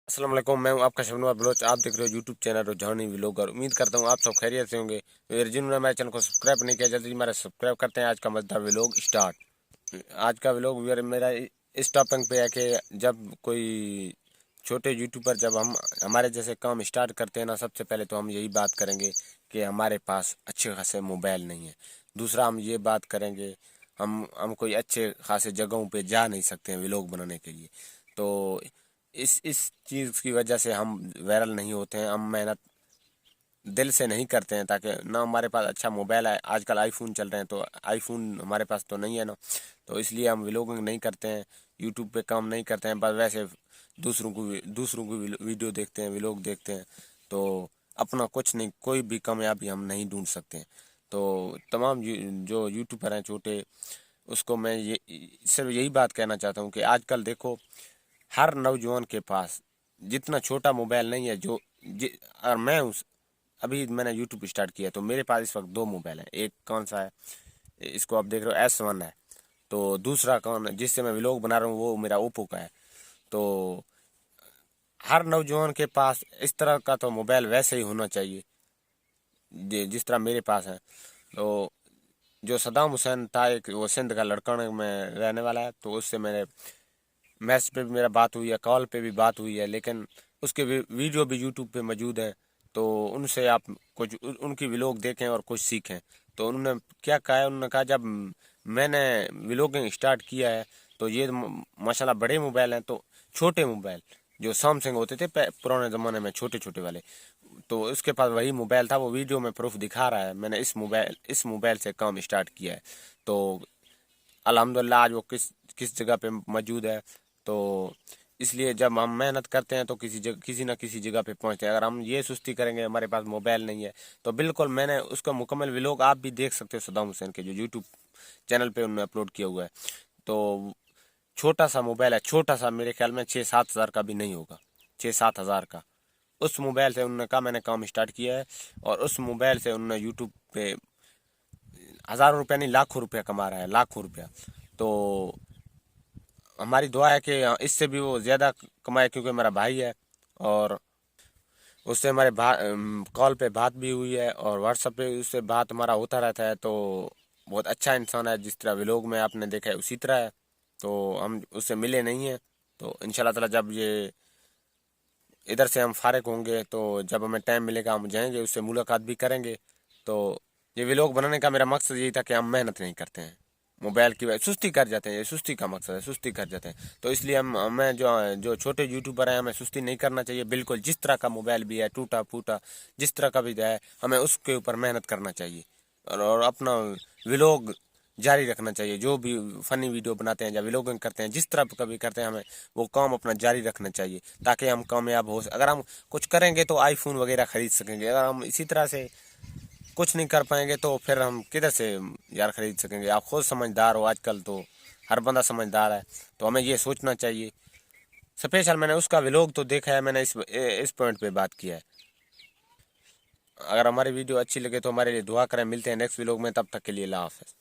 अस्सलाम वालेकुम, मैं हूं आपका शबनवार बलोच। आप देख रहे हो यूट्यूब चैनल रुझानी व्लॉगर। उम्मीद करता हूं आप सब खैरियत से होंगे। जिन्होंने हमारे चैनल को सब्सक्राइब नहीं किया, जल्दी हमारा सब्सक्राइब करते हैं। आज का मजेदार व्लॉग स्टार्ट। आज का व्लॉग मेरा इस टॉपिक पे है कि जब कोई छोटे यूट्यूबर जब हम हमारे जैसे काम स्टार्ट करते हैं ना, सबसे पहले तो हम यही बात करेंगे कि हमारे पास अच्छे खासे मोबाइल नहीं है। दूसरा हम ये बात करेंगे हम कोई अच्छे खासे जगहों पे जा नहीं सकते हैं व्लॉग बनाने के लिए। तो इस चीज़ की वजह से हम वायरल नहीं होते हैं। हम मेहनत दिल से नहीं करते हैं ताकि ना हमारे पास अच्छा मोबाइल है। आजकल आईफोन चल रहे हैं तो आईफोन हमारे पास तो नहीं है ना, तो इसलिए हम व्लॉगिंग नहीं करते हैं, यूट्यूब पे काम नहीं करते हैं। बस वैसे दूसरों की वीडियो देखते हैं, व्लॉग देखते हैं। तो अपना कुछ नहीं, कोई भी कामयाबी हम नहीं ढूंढ सकते हैं। तो तमाम जो यूट्यूबर हैं छोटे, उसको मैं ये सिर्फ यही बात कहना चाहता हूँ कि आजकल देखो हर नौजवान के पास जितना छोटा मोबाइल नहीं है और मैं उस अभी मैंने यूट्यूब स्टार्ट किया तो मेरे पास इस वक्त दो मोबाइल हैं। एक कौन सा है, इसको आप देख रहे हो, S1 है। तो दूसरा कौन जिससे मैं व्लॉग बना रहा हूँ वो मेरा ओप्पो का है। तो हर नौजवान के पास इस तरह का तो मोबाइल वैसे ही होना चाहिए जिस तरह मेरे पास है। तो जो सद्दाम हुसैन था, एक वो सिंध का लड़कन में रहने वाला है, तो उससे मेरे मैसेज पे भी मेरा बात हुई है, कॉल पे भी बात हुई है, लेकिन उसके वीडियो भी यूट्यूब पे मौजूद है। तो उनसे आप कुछ उनकी व्लॉग देखें और कुछ सीखें। तो उन्होंने क्या कहा है, उन्होंने कहा जब मैंने व्लॉगिंग स्टार्ट किया है तो ये माशाल्लाह बड़े मोबाइल हैं, तो छोटे मोबाइल जो सैमसंग होते थे पुराने ज़माने में, छोटे छोटे वाले, तो उसके पास वही मोबाइल था। वो वीडियो में प्रूफ दिखा रहा है, मैंने इस मोबाइल से काम स्टार्ट किया है। तो अल्हम्दुलिल्लाह आज वो किस जगह पे मौजूद है। तो इसलिए जब हम मेहनत करते हैं तो किसी ना किसी जगह पे पहुंचते हैं। अगर हम ये सुस्ती करेंगे हमारे पास मोबाइल नहीं है, तो बिल्कुल मैंने उसका मुकम्मल व्लॉग आप भी देख सकते हो सद्दाम हुसैन के जो यूट्यूब चैनल पे उन्होंने अपलोड किया हुआ है। तो छोटा सा मोबाइल है, छोटा सा, मेरे ख्याल में 6-7 हज़ार का भी नहीं होगा, 6-7 हज़ार का। उस मोबाइल से उन्होंने कहा मैंने काम स्टार्ट किया है, और उस मोबाइल से उन्होंने यूट्यूब पे हज़ारों रुपया नहीं, लाखों रुपया कमा रहा है, लाखों रुपया। तो हमारी दुआ है कि इससे भी वो ज़्यादा कमाए, क्योंकि मेरा भाई है और उससे हमारे कॉल पे बात भी हुई है और व्हाट्सएप पे उससे बात हमारा होता रहता है। तो बहुत अच्छा इंसान है, जिस तरह व्लॉग में आपने देखा है उसी तरह है। तो हम उससे मिले नहीं हैं, तो इंशाल्लाह ताला जब ये इधर से हम फारिग होंगे तो जब हमें टाइम मिलेगा हम जाएंगे, उससे मुलाकात भी करेंगे। तो ये व्लॉग बनाने का मेरा मकसद यही था कि हम मेहनत नहीं करते हैं, मोबाइल की वजह सुस्ती कर जाते हैं। ये सुस्ती का मकसद है, सुस्ती कर जाते हैं। तो इसलिए हमें जो जो छोटे यूट्यूबर हैं, हमें सुस्ती नहीं करना चाहिए बिल्कुल। जिस तरह का मोबाइल भी है, टूटा फूटा जिस तरह का भी है, हमें उसके ऊपर मेहनत करना चाहिए और अपना व्लॉग जारी रखना चाहिए। जो भी फनी वीडियो बनाते हैं या व्लॉगिंग करते हैं, जिस तरह का भी करते हैं, हमें वो काम अपना जारी रखना चाहिए ताकि हम कामयाब हो। अगर हम कुछ करेंगे तो आईफोन वगैरह खरीद सकेंगे। अगर हम इसी तरह से कुछ नहीं कर पाएंगे तो फिर हम किधर से यार खरीद सकेंगे। आप खुद समझदार हो, आजकल तो हर बंदा समझदार है, तो हमें ये सोचना चाहिए। स्पेशल मैंने उसका व्लॉग तो देखा है, मैंने इस पॉइंट पे बात किया है। अगर हमारी वीडियो अच्छी लगे तो हमारे लिए दुआ करें। मिलते हैं नेक्स्ट व्लॉग में, तब तक के लिए अल्लाह हाफ़िज़।